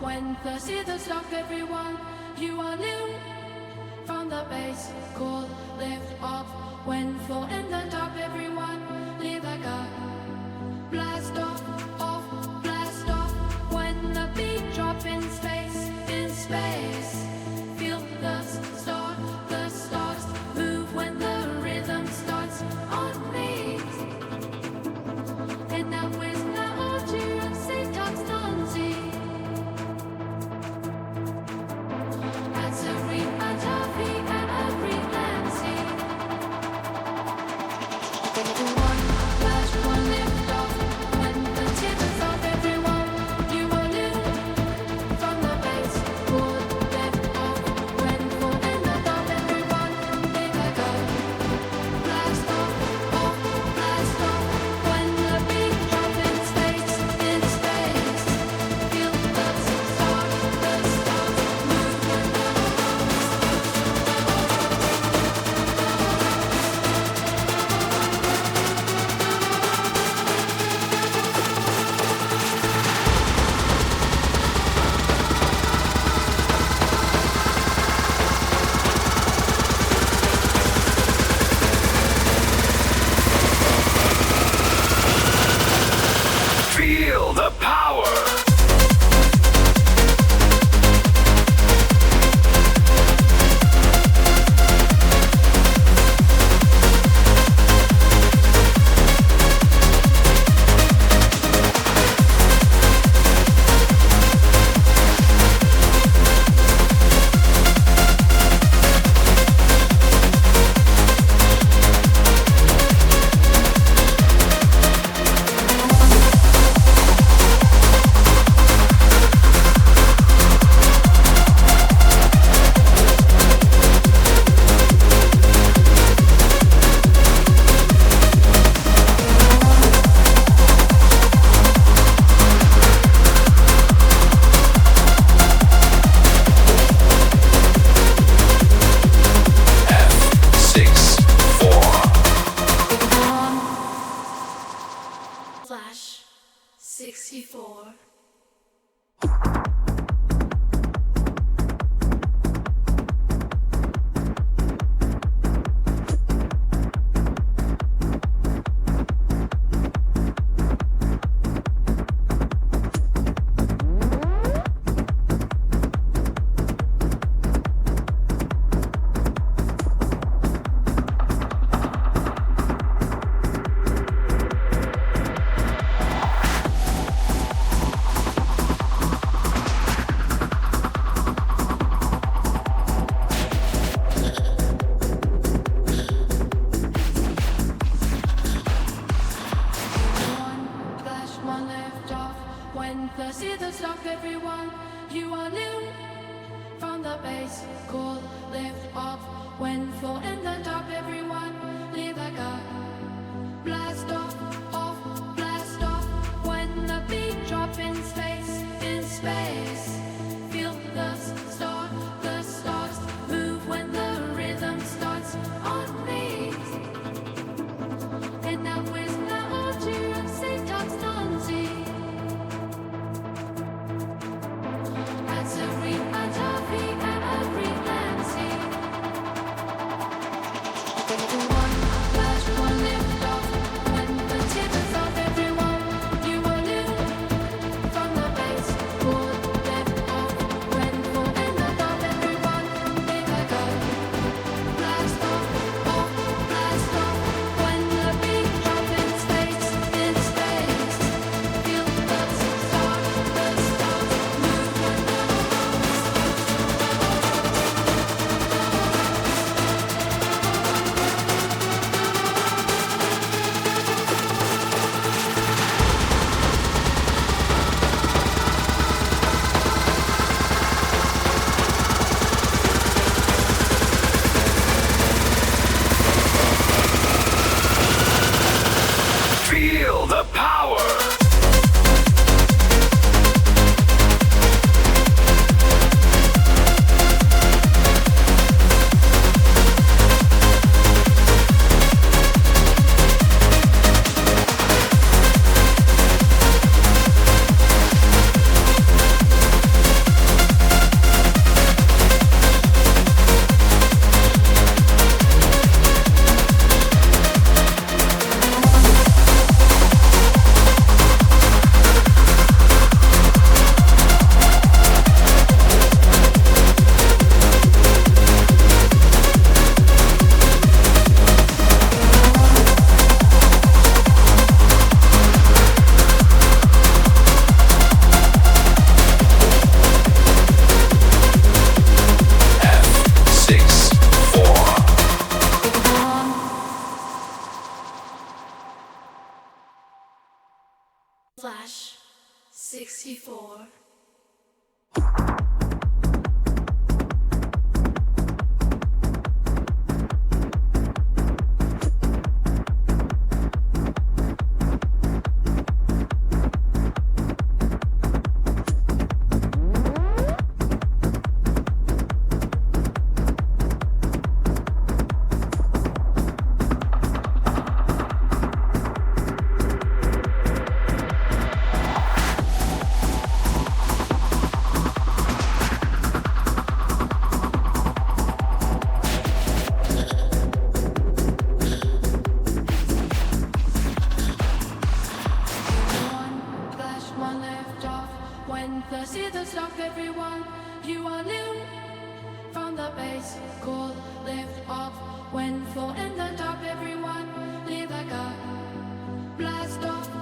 when the seasons stop everyone. You are new from the base, cool, lift off. When full in the top everyone, leave like a blast off, blast off. When the beat drop in space, feel the stars move when the rhythm starts on me. And now is the orgy of Satan's Nazi. That's every Atavi and every Nancy. One flash, one lift off. When the tippers of everyone, you are new from the base, cool, left off. When full in the top, everyone, leave like a blast off, blast off. When the beat drop in space, feel the stars move when the Feel the power. Flash 64. When the seasons stop everyone, you are new from the base, cool, lift off. When full in the top everyone, leave like a blast off, blast off. When the beat drop in space, feel the stars move when the rhythm starts on me. And now is the orgy of Satan's Nazi. That's every Atavi and every Nancy. One flash, one lift off. When the F64. When the seasons stop, everyone, you are new. From the base, cool, lift off. When full in the top, everyone, leave like a blast off.